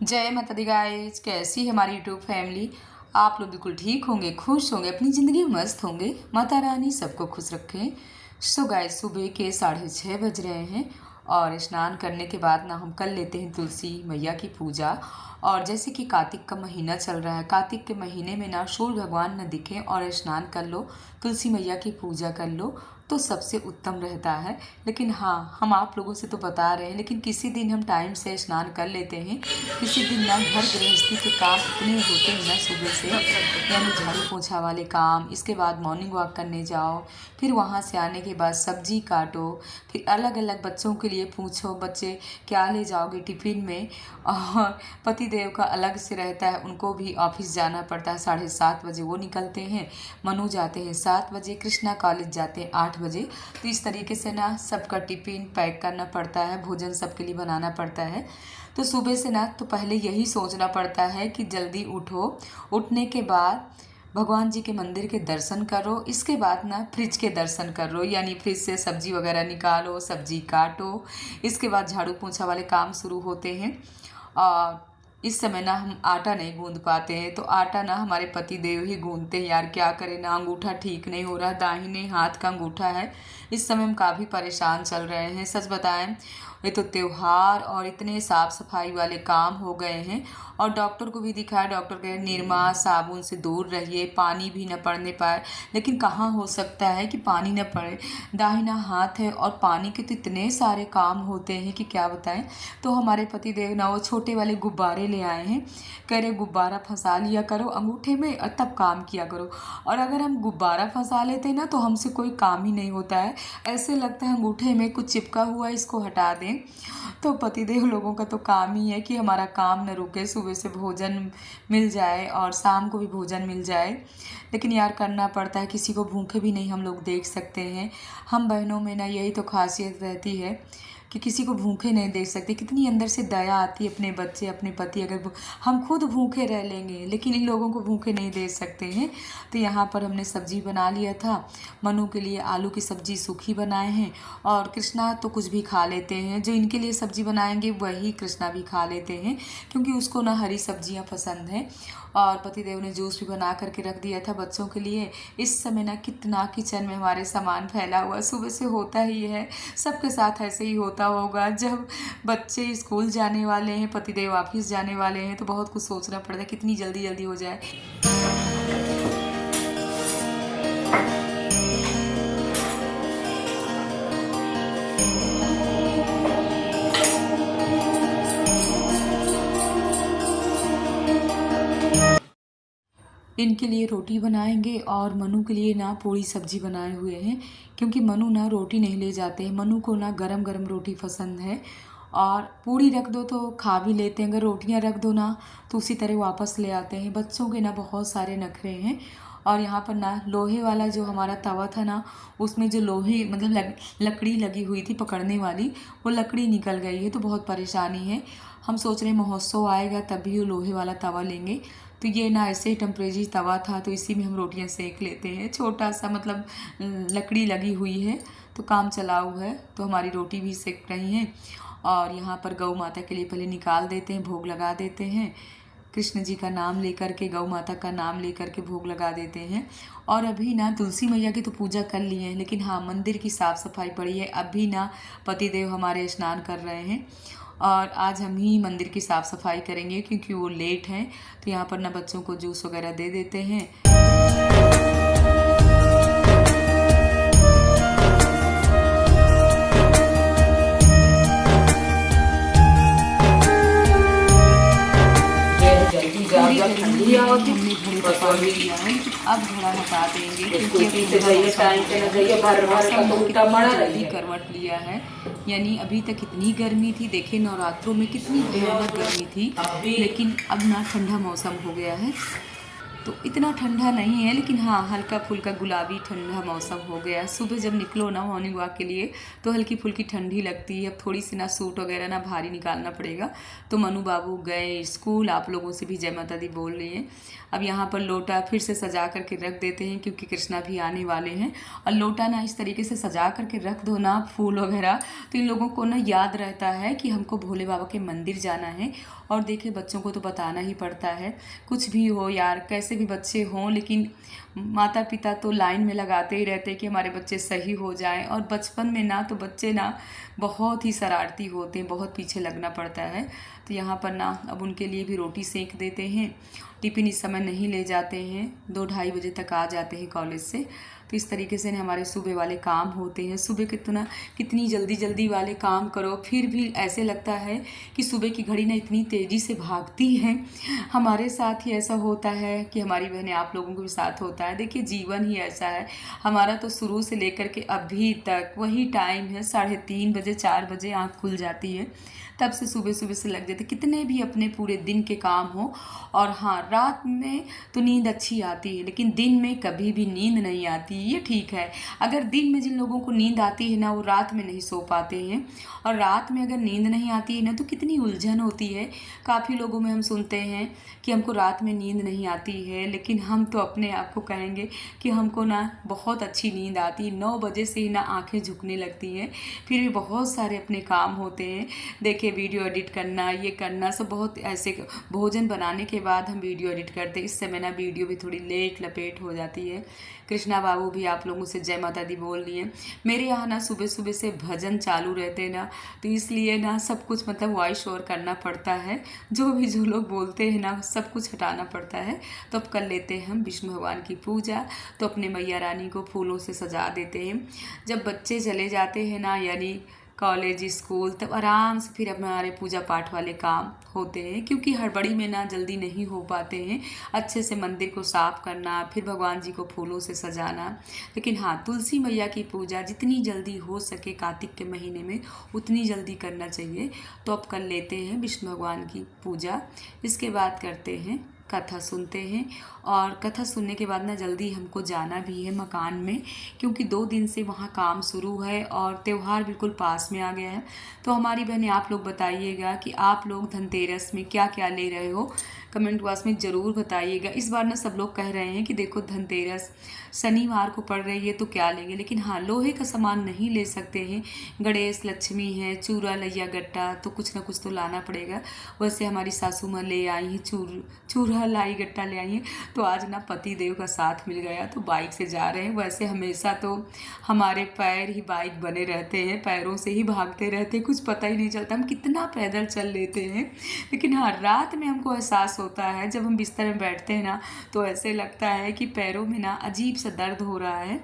जय माता दी गाइस, कैसी है हमारी यूट्यूब फैमिली। आप लोग बिल्कुल ठीक होंगे, खुश होंगे, अपनी ज़िंदगी में मस्त होंगे। माता रानी सबको खुश रखें। सो गाइस, सुबह के 6:30 बज रहे हैं और स्नान करने के बाद ना हम कर लेते हैं तुलसी मैया की पूजा। और जैसे कि कार्तिक का महीना चल रहा है, कार्तिक के महीने में ना सूर्य भगवान न दिखें और स्नान कर लो, तुलसी मैया की पूजा कर लो तो सबसे उत्तम रहता है। लेकिन हाँ, हम आप लोगों से तो बता रहे हैं, लेकिन किसी दिन हम टाइम से स्नान कर लेते हैं। किसी दिन ना घर गृहस्थी के काम इतने होते हैं ना सुबह से, यानी झाड़ू पोछा वाले काम, इसके बाद मॉर्निंग वॉक करने जाओ, फिर वहाँ से आने के बाद सब्जी काटो, फिर अलग अलग बच्चों के लिए पूछो बच्चे क्या ले जाओगे टिफ़िन में। और पति देव का अलग से रहता है, उनको भी ऑफिस जाना पड़ता है। 7:30 बजे वो निकलते हैं, मनु जाते हैं 7 बजे, कृष्णा कॉलेज जाते हैं 8 बजे। तो इस तरीके से ना सबका टिफ़िन पैक करना पड़ता है, भोजन सबके लिए बनाना पड़ता है। तो सुबह से ना तो पहले यही सोचना पड़ता है कि जल्दी उठो, उठने के बाद भगवान जी के मंदिर के दर्शन करो, इसके बाद ना फ्रिज के दर्शन करो, यानी फ्रिज से सब्जी वगैरह निकालो, सब्जी काटो। इसके बाद झाड़ू पोछा वाले काम शुरू होते हैं। और इस समय ना हम आटा नहीं गूंद पाते हैं, तो आटा ना हमारे पति देव ही गूंदते हैं। यार क्या करें ना, अंगूठा ठीक नहीं हो रहा, दाहिने हाथ का अंगूठा है। इस समय हम काफ़ी परेशान चल रहे हैं। सच बताएं, ये तो त्योहार और इतने साफ़ सफाई वाले काम हो गए हैं। और डॉक्टर को भी दिखाया, डॉक्टर कहे निरमा साबुन से दूर रहिए, पानी भी न पड़ने पाए। लेकिन कहाँ हो सकता है कि पानी न पड़े, दाहिना हाथ है और पानी के तो इतने सारे काम होते हैं कि क्या बताएं। तो हमारे पति देव ना वो छोटे वाले गुब्बारे ले आए हैं, कह रहे गुब्बारा फंसा लिया करो अंगूठे में और तब काम किया करो। और अगर हम गुब्बारा फंसा लेते हैं ना तो हमसे कोई काम ही नहीं होता है, ऐसे लगता है अंगूठे में कुछ चिपका हुआ है, इसको हटा दें। तो पतिदेव लोगों का तो काम ही है कि हमारा काम न रुके, सुबह से भोजन मिल जाए और शाम को भी भोजन मिल जाए। लेकिन यार करना पड़ता है, किसी को भूखे भी नहीं हम लोग देख सकते हैं। हम बहनों में ना यही तो खासियत रहती है कि किसी को भूखे नहीं देख सकते। कितनी अंदर से दया आती है, अपने बच्चे अपने पति, अगर हम खुद भूखे रह लेंगे लेकिन इन लोगों को भूखे नहीं देख सकते हैं। तो यहाँ पर हमने सब्जी बना लिया था, मनु के लिए आलू की सब्जी सूखी बनाए हैं और कृष्णा तो कुछ भी खा लेते हैं। जो इनके लिए सब्जी बनाएंगे वही कृष्णा भी खा लेते हैं, क्योंकि उसको ना हरी सब्जियाँ पसंद हैं। और पतिदेव ने जूस भी बना करके रख दिया था बच्चों के लिए। इस समय ना कितना किचन में हमारे सामान फैला हुआ, सुबह से होता ही है, सबके साथ ऐसे ही होता होगा। जब बच्चे स्कूल जाने वाले हैं, पतिदेव ऑफिस जाने वाले हैं, तो बहुत कुछ सोचना पड़ता है कितनी जल्दी जल्दी हो जाए। इनके लिए रोटी बनाएंगे और मनु के लिए ना पूरी सब्जी बनाए हुए हैं, क्योंकि मनु ना रोटी नहीं ले जाते हैं। मनु को ना गरम गरम रोटी पसंद है, और पूरी रख दो तो खा भी लेते हैं, अगर रोटियां रख दो ना तो उसी तरह वापस ले आते हैं। बच्चों के ना बहुत सारे नखरे हैं। और यहाँ पर ना लोहे वाला जो हमारा तवा था ना, उसमें जो लोहे मतलब लकड़ी लगी हुई थी पकड़ने वाली, वो लकड़ी निकल गई है, तो बहुत परेशानी है। हम सोच रहे हैं महोत्सव आएगा तभी वो लोहे वाला तवा लेंगे। तो ये ना ऐसे ही टेम्परेरी तवा था, तो इसी में हम रोटियां सेक लेते हैं। छोटा सा मतलब लकड़ी लगी हुई है, तो काम चलाऊ है, तो हमारी रोटी भी सेक रही हैं। और यहाँ पर गौ माता के लिए पहले निकाल देते हैं, भोग लगा देते हैं। कृष्ण जी का नाम लेकर के, गौ माता का नाम लेकर के भोग लगा देते हैं। और अभी ना तुलसी मैया की तो पूजा कर लिए हैं, लेकिन हाँ मंदिर की साफ़ सफाई पड़ी है। अभी ना पतिदेव हमारे स्नान कर रहे हैं और आज हम ही मंदिर की साफ़ सफाई करेंगे, क्योंकि वो लेट हैं। तो यहाँ पर ना बच्चों को जूस वगैरह दे देते हैं। हमने घड़े का पानी लिया है, अब घड़ा हटा देंगे, क्योंकि जल्दी करवट लिया है। यानी अभी तक इतनी गर्मी थी, देखिए नवरात्रों में कितनी भयानक गर्मी थी, लेकिन अब ना ठंडा मौसम हो गया है। तो इतना ठंडा नहीं है, लेकिन हाँ हल्का फुल्का गुलाबी ठंडा मौसम हो गया। सुबह जब निकलो ना मॉर्निंग वॉक के लिए तो हल्की फुल्की ठंडी लगती है। अब थोड़ी सी ना सूट वगैरह ना भारी निकालना पड़ेगा। तो मनु बाबू गए स्कूल, आप लोगों से भी जय माता दी बोल रही हैं। अब यहाँ पर लोटा फिर से सजा करके रख देते हैं, क्योंकि कृष्णा भी आने वाले हैं। और लोटा ना इस तरीके से सजा करके रख दो ना, फूल वगैरह, तो इन लोगों को ना याद रहता है कि हमको भोले बाबा के मंदिर जाना है। और देखिए बच्चों को तो बताना ही पड़ता है, कुछ भी हो यार, कैसे भी बच्चे हों, लेकिन माता पिता तो लाइन में लगाते ही रहते हैं कि हमारे बच्चे सही हो जाएं। और बचपन में ना तो बच्चे ना बहुत ही शरारती होते हैं, बहुत पीछे लगना पड़ता है। तो यहाँ पर ना अब उनके लिए भी रोटी सेक देते हैं। टिफ़िन इस समय नहीं ले जाते हैं, 2-2:30 बजे तक आ जाते हैं कॉलेज से। तो इस तरीके से हमारे सुबह वाले काम होते हैं। सुबह कितनी जल्दी जल्दी वाले काम करो, फिर भी ऐसे लगता है कि सुबह की घड़ी ना इतनी तेज़ी से भागती है। हमारे साथ ही ऐसा होता है कि हमारी बहनें आप लोगों के भी साथ होता है। देखिए जीवन ही ऐसा है हमारा, तो शुरू से लेकर के अभी तक वही टाइम है, 3:30 बजे 4 बजे आँख खुल जाती है, तब से सुबह सुबह से लग जाते, कितने भी अपने पूरे दिन के काम हो। और हाँ रात में तो नींद अच्छी आती है, लेकिन दिन में कभी भी नींद नहीं आती, ये ठीक है। अगर दिन में जिन लोगों को नींद आती है ना, वो रात में नहीं सो पाते हैं। और रात में अगर नींद नहीं आती है ना, तो कितनी उलझन होती है। काफ़ी लोगों में हम सुनते हैं कि हमको रात में नींद नहीं आती है, लेकिन हम तो अपने आप को कहेंगे कि हमको ना बहुत अच्छी नींद आती है। 9 बजे से ही ना आँखें झुकने लगती हैं, फिर भी बहुत सारे अपने काम होते हैं। देखिए वीडियो एडिट करना, ये करना, सब बहुत ऐसे, भोजन बनाने के बाद हम वीडियो एडिट करते हैं, इस समय ना वीडियो भी थोड़ी लेट लपेट हो जाती है। कृष्णा बाबू भी आप लोगों से जय माता दी बोल रही है। मेरे यहाँ ना सुबह सुबह से भजन चालू रहते हैं ना, तो इसलिए ना सब कुछ मतलब वॉइस ओवर करना पड़ता है। जो लोग बोलते हैं ना सब कुछ हटाना पड़ता है। तो अब कर लेते हैं हम विष्णु भगवान की पूजा। तो अपने मैया रानी को फूलों से सजा देते हैं। जब बच्चे चले जाते हैं ना, यानी कॉलेज स्कूल, तब आराम से फिर हमारे पूजा पाठ वाले काम होते हैं, क्योंकि हड़बड़ी में ना जल्दी नहीं हो पाते हैं। अच्छे से मंदिर को साफ़ करना, फिर भगवान जी को फूलों से सजाना। लेकिन हाँ तुलसी मैया की पूजा जितनी जल्दी हो सके कार्तिक के महीने में उतनी जल्दी करना चाहिए। तो अब कर लेते हैं विष्णु भगवान की पूजा। इसके बाद करते हैं कथा सुनते हैं। और कथा सुनने के बाद ना जल्दी हमको जाना भी है मकान में, क्योंकि 2 दिन से वहाँ काम शुरू है और त्यौहार बिल्कुल पास में आ गया है। तो हमारी बहनें आप लोग बताइएगा कि आप लोग धनतेरस में क्या क्या ले रहे हो, कमेंट बॉक्स में ज़रूर बताइएगा। इस बार ना सब लोग कह रहे हैं कि देखो धनतेरस शनिवार को पड़ रही है तो क्या लेंगे, लेकिन हाँ लोहे का सामान नहीं ले सकते हैं। गणेश लक्ष्मी है, चूरा लैया गट्टा, तो कुछ ना कुछ तो लाना पड़ेगा। वैसे हमारी सासू माँ ले आई हैं, चूरा लाई गट्टा ले आई हैं। तो आज ना पति देव का साथ मिल गया तो बाइक से जा रहे हैं। वैसे हमेशा तो हमारे पैर ही बाइक बने रहते हैं, पैरों से ही भागते रहते हैं, कुछ पता ही नहीं चलता हम कितना पैदल चल लेते हैं। लेकिन हाँ रात में हमको एहसास होता है, जब हम बिस्तर में बैठते हैं ना, तो ऐसे लगता है कि पैरों में ना अजीब सा दर्द हो रहा है।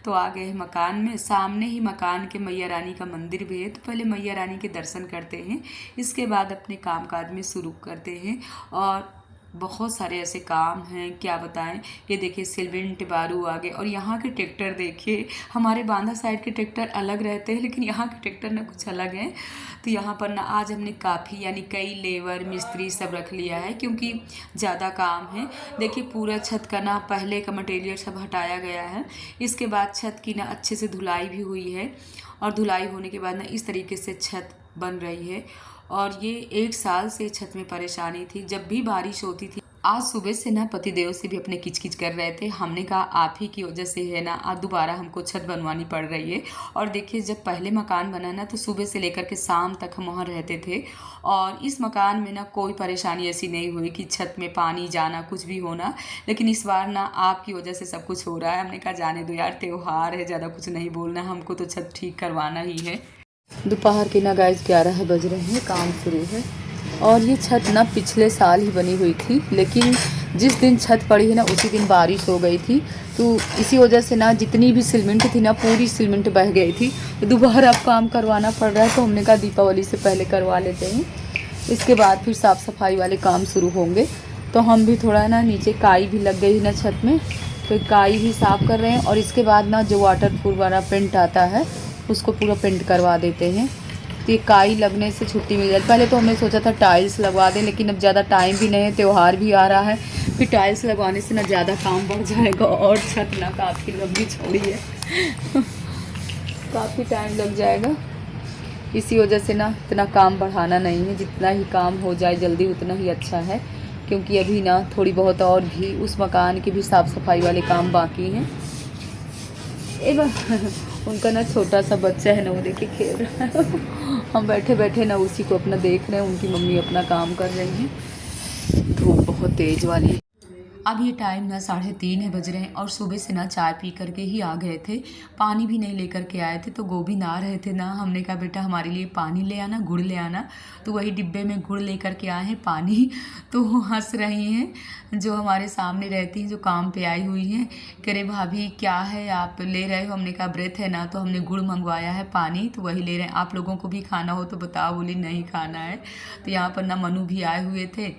तो आ गए मकान में, सामने ही मकान के मैया रानी का मंदिर भी है। तो पहले मैया रानी के दर्शन करते हैं, इसके बाद अपने कामकाज में शुरू करते हैं। और बहुत सारे ऐसे काम हैं क्या बताएं। ये देखिए सिलवेंट बारू आ गए। और यहाँ के ट्रैक्टर देखिए, हमारे बांदा साइड के ट्रैक्टर अलग रहते हैं, लेकिन यहाँ के ट्रैक्टर ना कुछ अलग हैं। तो यहाँ पर ना आज हमने काफ़ी यानी कई लेबर मिस्त्री सब रख लिया है, क्योंकि ज़्यादा काम है। देखिए पूरा छत का ना पहले का मटेरियल सब हटाया गया है। इसके बाद छत की ना अच्छे से धुलाई भी हुई है, और धुलाई होने के बाद ना इस तरीके से छत बन रही है। और ये 1 साल से छत में परेशानी थी, जब भी बारिश होती थी। आज सुबह से ना पतिदेव से भी अपने किचकिच कर रहे थे। हमने कहा आप ही की वजह से है ना आज दोबारा हमको छत बनवानी पड़ रही है। और देखिए जब पहले मकान बना ना, तो सुबह से लेकर के शाम तक हम वहाँ रहते थे, और इस मकान में ना कोई परेशानी ऐसी नहीं हुई कि छत में पानी जाना कुछ भी होना। लेकिन इस बार ना आपकी वजह से सब कुछ हो रहा है। हमने कहा जाने दो यार, त्यौहार है, ज़्यादा कुछ नहीं बोलना, हमको तो छत ठीक करवाना ही है। दोपहर के ना गाइस 11 बज रहे हैं, काम शुरू है। और ये छत ना पिछले साल ही बनी हुई थी, लेकिन जिस दिन छत पड़ी है ना उसी दिन बारिश हो गई थी। तो इसी वजह से ना जितनी भी सीमेंट थी ना पूरी सीमेंट बह गई थी। तो दोबारा अब काम करवाना पड़ रहा है। तो हमने कहा दीपावली से पहले करवा लेते हैं, इसके बाद फिर साफ़ सफाई वाले काम शुरू होंगे। तो हम भी थोड़ा ना नीचे काई भी लग गई ना छत में, तो काई भी साफ़ कर रहे हैं। और इसके बाद ना जो वाटरप्रूफ वाला पेंट आता है उसको पूरा पेंट करवा देते हैं। तो ये काई लगने से छुट्टी मिल जाती। पहले तो हमने सोचा था टाइल्स लगवा दें, लेकिन अब ज़्यादा टाइम भी नहीं है, त्यौहार भी आ रहा है। फिर टाइल्स लगवाने से ना ज़्यादा काम बढ़ जाएगा और छत ना काफ़ी लंबी चौड़ी है काफ़ी टाइम लग जाएगा। इसी वजह से ना इतना काम बढ़ाना नहीं है, जितना ही काम हो जाए जल्दी उतना ही अच्छा है, क्योंकि अभी ना थोड़ी बहुत और भी उस मकान की भी साफ़ सफाई वाले काम बाकी हैं। एवं उनका ना छोटा सा बच्चा है ना, वो देखे खेल रहा है हम बैठे बैठे ना उसी को अपना देख रहे हैं, उनकी मम्मी अपना काम कर रही हैं। धूप बहुत तेज़ वाली है। अब ये टाइम ना 3:30 बज रहे हैं और सुबह से ना चाय पी करके ही आ गए थे, पानी भी नहीं लेकर के आए थे। तो गोभी ना रहे थे ना, हमने कहा बेटा हमारे लिए पानी ले आना, गुड़ ले आना। तो वही डिब्बे में गुड़ लेकर के आए हैं, पानी। तो वो हंस रही हैं जो हमारे सामने रहती हैं, जो काम पे आई हुई हैं। कह रहे भाभी क्या है आप ले रहे हो? हमने कहा व्रत है ना, तो हमने गुड़ मंगवाया है, पानी तो वही ले रहे हैं। आप लोगों को भी खाना हो तो बताओ। बोली नहीं खाना है। तो यहाँ पर ना मनु भी आए हुए थे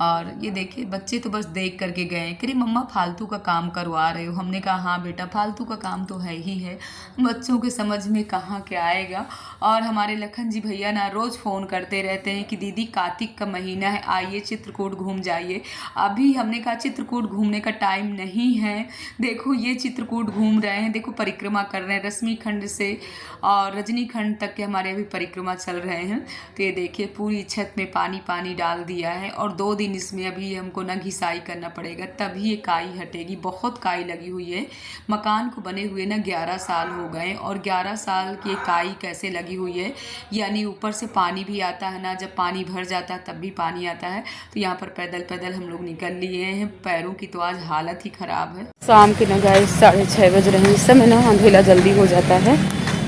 और ये देखिए बच्चे तो बस देख करके गए, कह रहे मम्मा फालतू का काम करवा रहे हो। हमने कहा हाँ बेटा फालतू का काम तो है ही है, बच्चों के समझ में कहाँ क्या आएगा। और हमारे लखन जी भैया ना रोज़ फ़ोन करते रहते हैं कि दीदी कार्तिक का महीना है, आइए चित्रकूट घूम जाइए। अभी हमने कहा चित्रकूट घूमने का टाइम नहीं है। देखो ये चित्रकूट घूम रहे हैं, देखो परिक्रमा कर रहे हैं, रश्मि खंड से और रजनी खंड तक के हमारे अभी परिक्रमा चल रहे हैं। तो ये देखिए पूरी छत में पानी पानी डाल दिया है और 2 दिन इसमें अभी हमको ना घिसाई करना पड़ेगा, तभी ये काई हटेगी। बहुत काई लगी हुई है। मकान को बने हुए ना 11 साल हो गए और 11 साल की काई कैसे लगी हुई है, यानी ऊपर से पानी भी आता है ना, जब पानी भर जाता है तब भी पानी आता है। तो यहाँ पर पैदल पैदल हम लोग निकल लिए हैं, पैरों की तो आज हालत ही ख़राब है। शाम के ना गाइस 6:30 बज रहे हैं। इस समय ना अंधेला जल्दी हो जाता है,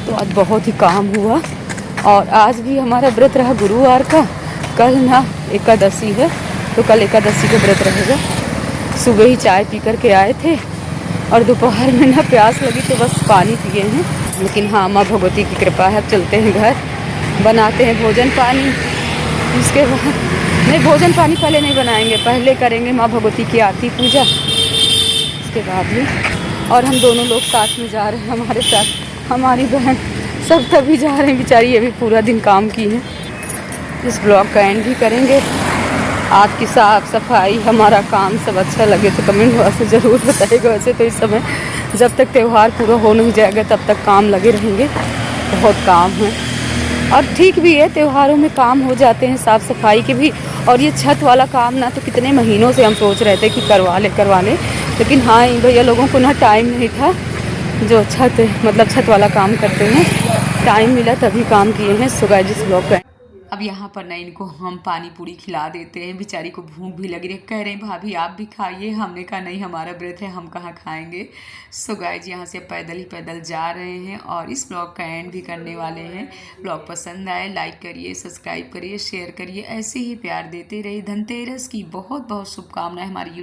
तो आज बहुत ही काम हुआ। और आज भी हमारा व्रत रहा गुरुवार का, कल ना एकादशी है, तो कल एकादशी का व्रत रहेगा। सुबह ही चाय पी कर के आए थे और दोपहर में ना प्यास लगी तो बस पानी पिए हैं। लेकिन हाँ माँ भगवती की कृपा है। अब चलते हैं घर, बनाते हैं भोजन पानी। उसके बाद नहीं, भोजन पानी पहले नहीं बनाएंगे, पहले करेंगे माँ भगवती की आरती पूजा, उसके बाद ही। और हम दोनों लोग साथ में जा रहे हैं, हमारे साथ हमारी बहन सब तभी जा रहे हैं बेचारी, ये भी पूरा दिन काम की है। इस ब्लॉग का एंड भी करेंगे। आपकी साफ़ सफाई हमारा काम सब अच्छा लगे तो कमेंट बॉक्स में ज़रूर बताइएगा। वैसे तो इस समय जब तक त्यौहार पूरा हो नहीं जाएगा तब तक काम लगे रहेंगे, बहुत काम है। और ठीक भी है, त्योहारों में काम हो जाते हैं साफ़ सफाई के भी। और ये छत वाला काम ना तो कितने महीनों से हम सोच रहे थे कि करवा ले, लेकिन हाँ भैया लोगों को ना टाइम नहीं था, जो छत वाला काम करते हैं, टाइम मिला तभी काम किए हैं। सो गाइस इस ब्लॉग का अब यहाँ पर ना इनको हम पानी पूरी खिला देते हैं, बेचारी को भूख भी लगी रही, कह रहे हैं भाभी आप भी खाइए। हमने कहा नहीं हमारा व्रत है, हम कहाँ खाएंगे। सो गाइस यहाँ से पैदल ही पैदल जा रहे हैं और इस ब्लॉग का एंड भी करने वाले हैं। ब्लॉग पसंद आए लाइक करिए, सब्सक्राइब करिए, शेयर करिए, ऐसे ही प्यार देते रहिए। धनतेरस की बहुत बहुत शुभकामनाएं हमारी